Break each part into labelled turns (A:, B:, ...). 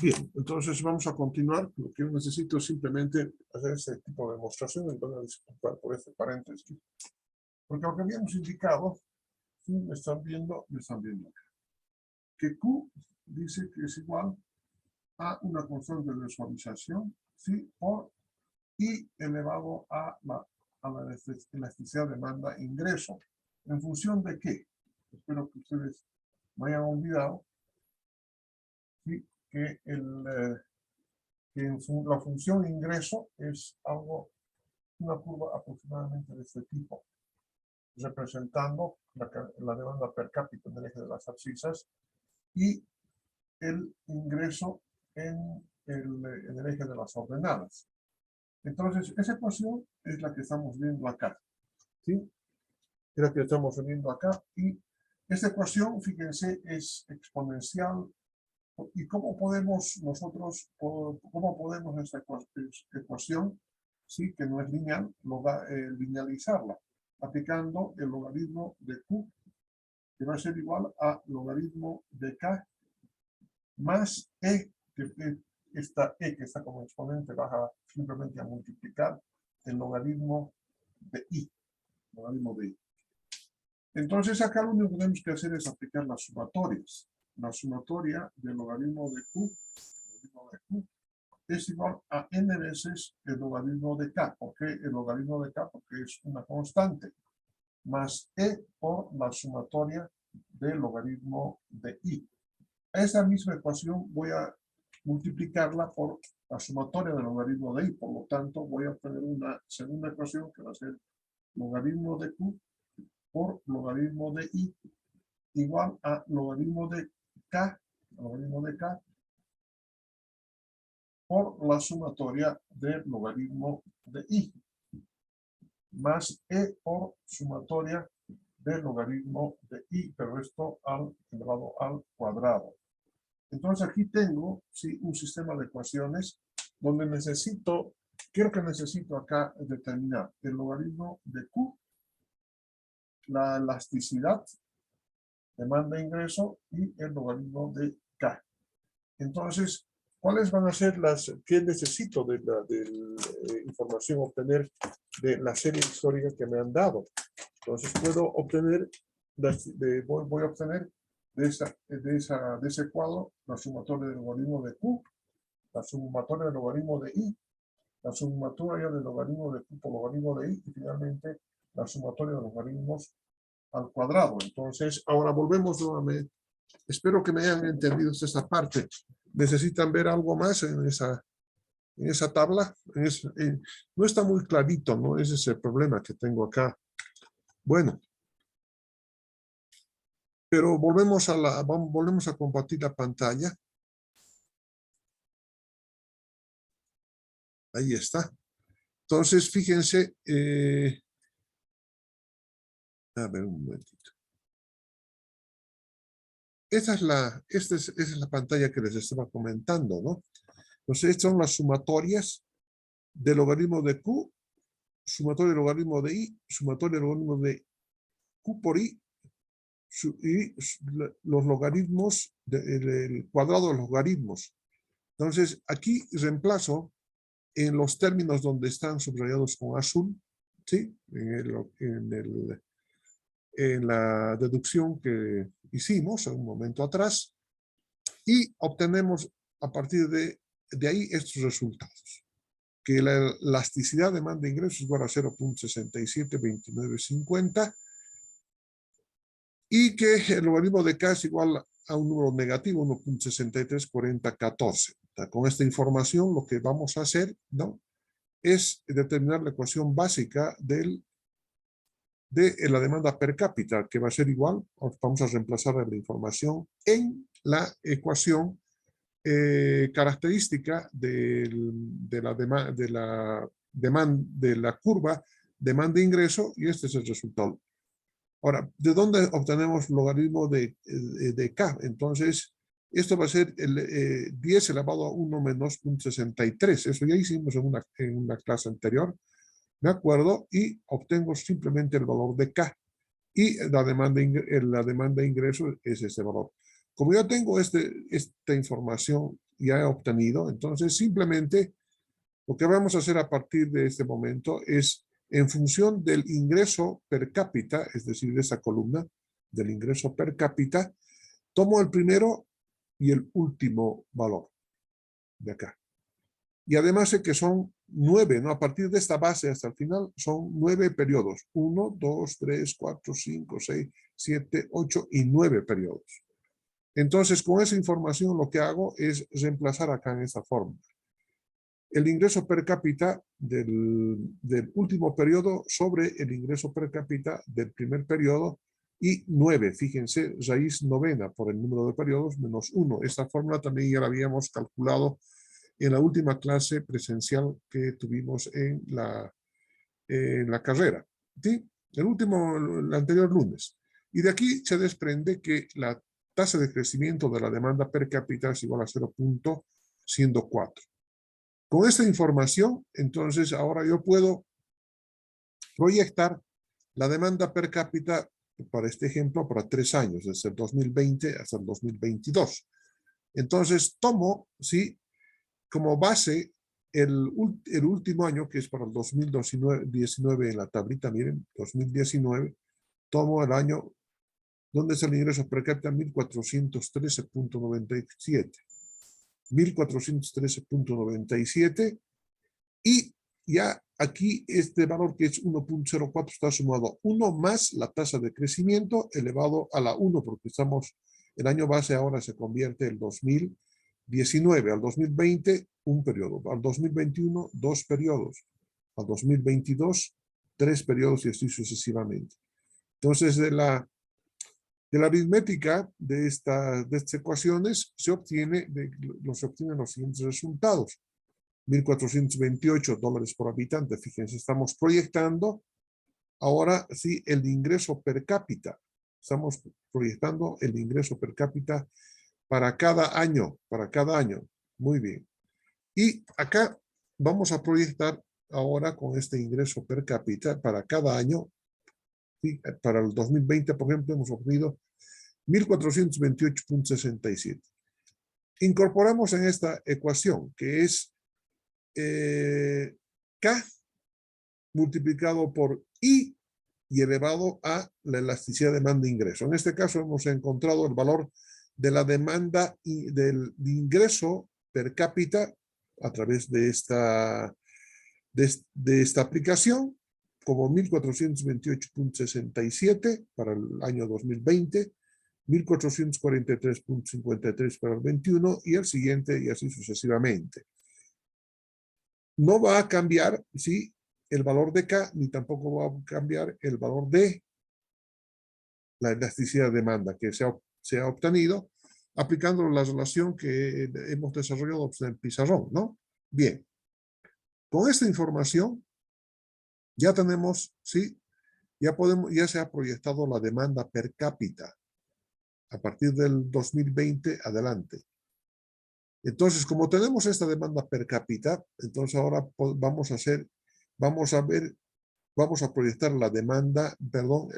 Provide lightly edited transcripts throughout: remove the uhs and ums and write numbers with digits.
A: Bien, entonces vamos a continuar. Lo que yo necesito es simplemente hacer este tipo de demostración. Y voy a disculpar por este paréntesis. Porque lo que habíamos indicado, ¿sí? Me están viendo acá. Que Q dice que es igual a una constante de suavización, ¿sí? Por I elevado a la elasticidad demanda-ingreso. ¿En función de qué? Espero que ustedes no hayan olvidado, ¿sí? Que la función ingreso es una curva aproximadamente de este tipo, representando la demanda per cápita en el eje de las abscisas y el ingreso en el eje de las ordenadas. Entonces, esa ecuación es la que estamos viendo acá, ¿sí? Es la que estamos viendo acá, y esta ecuación, fíjense, es exponencial. ¿Y cómo podemos nosotros, cómo podemos esta ecuación, sí, que no es lineal, linealizarla? Aplicando el logaritmo de Q, que va a ser igual a logaritmo de K más E, que esta E que está como exponente baja simplemente a multiplicar el logaritmo de I. Entonces acá lo único que tenemos que hacer es aplicar las sumatorias. La sumatoria del logaritmo de Q es igual a n veces el logaritmo de K. ¿Por qué el logaritmo de K? Porque es una constante. Más E por la sumatoria del logaritmo de I. Esa misma ecuación voy a multiplicarla por la sumatoria del logaritmo de I. Por lo tanto, voy a obtener una segunda ecuación que va a ser logaritmo de Q por logaritmo de I igual a logaritmo de K por la sumatoria del logaritmo de I más E por sumatoria del logaritmo de I, pero esto elevado al cuadrado. Entonces aquí tengo, sí, un sistema de ecuaciones donde necesito acá determinar el logaritmo de Q, la elasticidad, demanda-ingreso y el logaritmo de K. Entonces, ¿cuáles van a ser qué necesito de la información obtener de la serie histórica que me han dado? Entonces, puedo obtener, voy a obtener de ese cuadro la sumatoria del logaritmo de Q, la sumatoria del logaritmo de I, la sumatoria del logaritmo de Q por logaritmo de I y finalmente la sumatoria de los logaritmos al cuadrado. Entonces, ahora volvemos nuevamente. Espero que me hayan entendido esta parte. ¿Necesitan ver algo más en esa tabla? No está muy clarito, ¿no? Ese es el problema que tengo acá. Bueno. Pero volvemos a compartir la pantalla. Ahí está. Entonces, fíjense. A ver, un momentito. Esa es la pantalla que les estaba comentando, ¿no? Entonces, estas son las sumatorias del logaritmo de Q, sumatoria del logaritmo de I, sumatoria del logaritmo de Q por I, y los logaritmos, el cuadrado de los logaritmos. Entonces, aquí reemplazo en los términos donde están subrayados con azul, ¿sí? En la deducción que hicimos un momento atrás, y obtenemos a partir de ahí estos resultados. Que la elasticidad de demanda de ingresos es igual a 0.672950 y que el logaritmo de K es igual a un número negativo, 1.634014. Con esta información lo que vamos a hacer, ¿no?, es determinar la ecuación básica de la demanda per cápita, que va a ser igual, vamos a reemplazar la información en la ecuación característica de la curva demanda-ingreso, y este es el resultado. Ahora, ¿de dónde obtenemos logaritmo de K? Entonces, esto va a ser el 10 elevado a 1 menos 0.63. Eso ya hicimos en una clase anterior, ¿de acuerdo? Y obtengo simplemente el valor de K. Y la demanda de ingreso es este valor. Como ya tengo esta información ya he obtenido. Entonces, simplemente lo que vamos a hacer a partir de este momento es, en función del ingreso per cápita, es decir, de esa columna del ingreso per cápita, tomo el primero y el último valor de acá. Y además sé que son 9, ¿no? A partir de esta base hasta el final son 9 periodos. 1, 2, 3, 4, 5, 6, 7, 8 y 9 periodos. Entonces, con esa información lo que hago es reemplazar acá en esta forma el ingreso per cápita del último periodo sobre el ingreso per cápita del primer periodo y 9, fíjense, raíz novena por el número de periodos menos 1. Esta fórmula también ya la habíamos calculado en la última clase presencial que tuvimos en la carrera. ¿Sí? El anterior lunes. Y de aquí se desprende que la tasa de crecimiento de la demanda per cápita es igual a 0.104. Con esta información, entonces, ahora yo puedo proyectar la demanda per cápita para este ejemplo para 3 años, desde el 2020 hasta el 2022. Entonces, tomo, ¿sí?, como base el último año, que es para el 2019 en la tablita, miren, 2019, tomo el año donde es el ingreso per cápita 1413.97. 1413.97 y ya aquí este valor que es 1.04 está sumado a 1 más la tasa de crecimiento elevado a la 1 porque estamos, el año base ahora se convierte el 2019, al 2020 un periodo, al 2021 2 periodos, al 2022 3 periodos y así sucesivamente. Entonces de la aritmética de estas ecuaciones se obtienen los siguientes resultados. $1,428 por habitante. Fíjense, estamos proyectando ahora sí el ingreso per cápita. Estamos proyectando el ingreso per cápita para cada año, Muy bien. Y acá vamos a proyectar ahora con este ingreso per cápita para cada año. ¿Sí? Para el 2020, por ejemplo, hemos obtenido 1.428.67. Incorporamos en esta ecuación, que es K multiplicado por I y elevado a la elasticidad de demanda-ingreso. En este caso hemos encontrado el valor de la demanda y del ingreso per cápita a través de esta aplicación como 1.428.67 para el año 2020, 1.443.53 para el 21 y el siguiente y así sucesivamente. No va a cambiar, ¿sí?, el valor de K, ni tampoco va a cambiar el valor de la elasticidad de demanda que se ha obtenido aplicando la relación que hemos desarrollado en el pizarrón, ¿no? Bien. Con esta información ya tenemos, ¿sí?, ya se ha proyectado la demanda per cápita a partir del 2020 adelante. Entonces, como tenemos esta demanda per cápita, entonces ahora vamos a proyectar la demanda, perdón,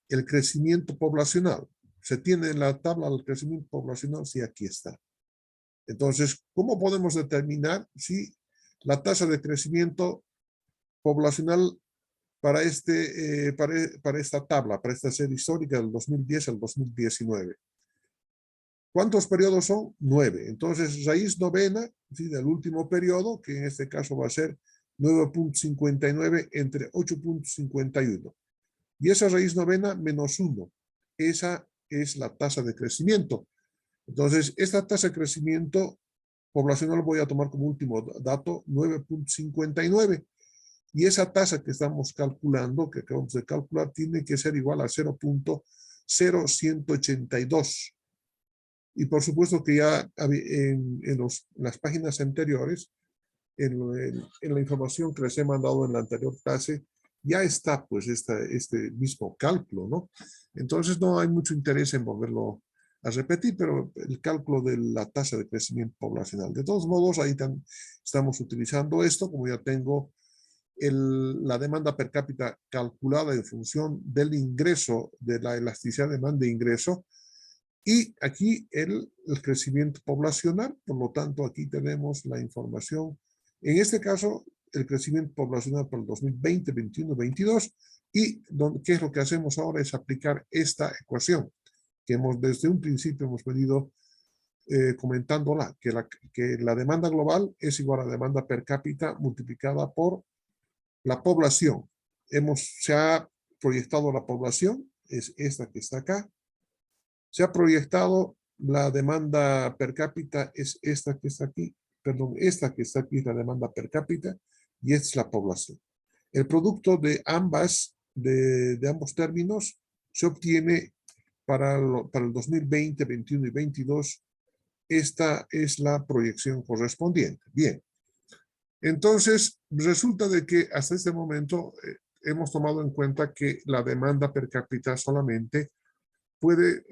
A: el crecimiento poblacional. ¿Se tiene en la tabla el crecimiento poblacional? Sí, aquí está. Entonces, ¿cómo podemos determinar si la tasa de crecimiento poblacional para esta tabla, para esta serie histórica del 2010 al 2019? ¿Cuántos periodos son? 9. Entonces, raíz novena, ¿sí?, del último periodo, que en este caso va a ser 9.59 entre 8.51. Y esa raíz novena menos 1. Esa es la tasa de crecimiento. Entonces, esta tasa de crecimiento poblacional voy a tomar como último dato 9.59. Y esa tasa que estamos calculando, que acabamos de calcular, tiene que ser igual a 0.0182. Y por supuesto que ya en las páginas anteriores, en la información que les he mandado en la anterior clase, ya está pues este mismo cálculo, ¿no? Entonces no hay mucho interés en volverlo a repetir, pero el cálculo de la tasa de crecimiento poblacional. De todos modos, ahí estamos utilizando esto, como ya tengo la demanda per cápita calculada en función del ingreso, de la elasticidad de demanda e ingreso, Y aquí el crecimiento poblacional, por lo tanto aquí tenemos la información, en este caso el crecimiento poblacional para el 2020, 21, 22, y ¿qué es lo que hacemos ahora? Es aplicar esta ecuación que desde un principio hemos venido comentándola, que la demanda global es igual a la demanda per cápita multiplicada por la población. Se ha proyectado la población, es esta que está acá. Se ha proyectado la demanda per cápita, es esta que está aquí. Perdón, esta que está aquí es la demanda per cápita y esta es la población. El producto de ambos términos se obtiene para el 2020, 21 y 22. Esta es la proyección correspondiente. Bien. Entonces, resulta de que hasta este momento hemos tomado en cuenta que la demanda per cápita solamente puede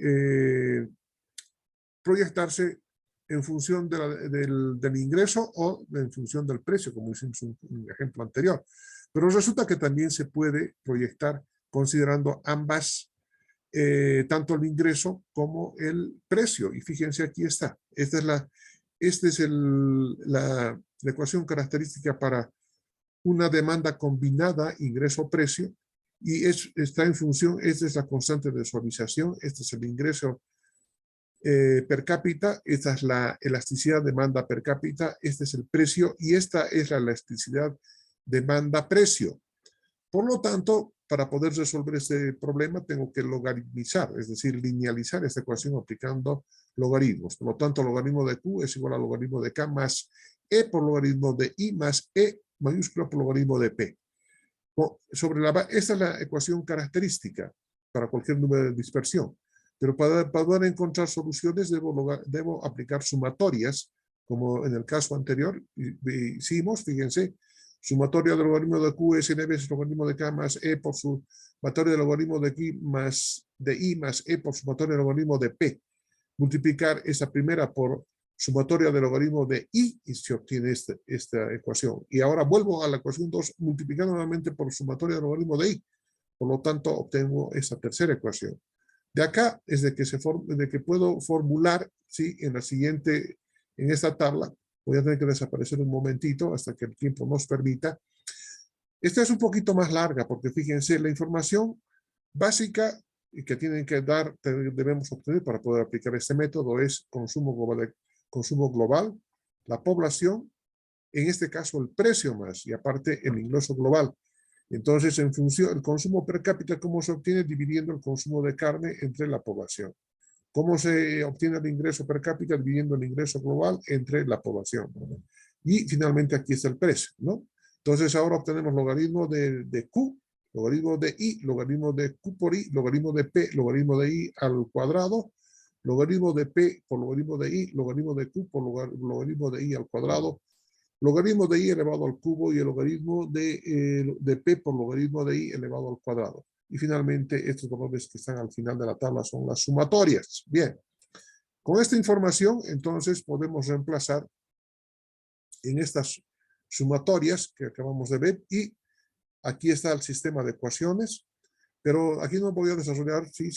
A: proyectarse en función del ingreso o en función del precio, como hicimos un ejemplo anterior. Pero resulta que también se puede proyectar considerando ambas, tanto el ingreso como el precio. Y fíjense, aquí está. Esta es la ecuación característica para una demanda combinada ingreso-precio y está en función, esta es la constante de suavización, este es el ingreso per cápita, esta es la elasticidad demanda per cápita, este es el precio y esta es la elasticidad demanda-precio. Por lo tanto, para poder resolver este problema tengo que logaritmizar, es decir, linealizar esta ecuación aplicando logaritmos. Por lo tanto, logaritmo de Q es igual a logaritmo de K más E por logaritmo de I más E mayúscula por logaritmo de P. Esta es la ecuación característica para cualquier número de dispersión. Pero para poder encontrar soluciones debo aplicar sumatorias, como en el caso anterior hicimos, fíjense, sumatoria del logaritmo de Q es n veces logaritmo de K más E por sumatoria del logaritmo de I más E por sumatoria del logaritmo de P. Multiplicar esa primera por sumatoria del logaritmo de I y se obtiene esta ecuación. Y ahora vuelvo a la ecuación 2 multiplicando nuevamente por sumatoria del logaritmo de I. Por lo tanto, obtengo esta tercera ecuación. De acá es de que puedo formular, ¿sí? En esta tabla, voy a tener que desaparecer un momentito hasta que el tiempo nos permita. Esta es un poquito más larga porque fíjense, la información básica que debemos obtener para poder aplicar este método es consumo global, la población, en este caso el precio más y aparte el ingreso global. Entonces, en función del consumo per cápita, ¿cómo se obtiene? Dividiendo el consumo de carne entre la población. ¿Cómo se obtiene el ingreso per cápita? Dividiendo el ingreso global entre la población. Y finalmente aquí está el precio, ¿no? Entonces ahora obtenemos logaritmo de Q, logaritmo de I, logaritmo de Q por I, logaritmo de P, logaritmo de I al cuadrado, logaritmo de P por logaritmo de I, logaritmo de Q por logaritmo de I al cuadrado, logaritmo de I elevado al cubo y el logaritmo de P por logaritmo de I elevado al cuadrado. Y finalmente, estos valores que están al final de la tabla son las sumatorias. Bien, con esta información, entonces, podemos reemplazar en estas sumatorias que acabamos de ver y aquí está el sistema de ecuaciones, pero aquí no voy a desarrollar, sí,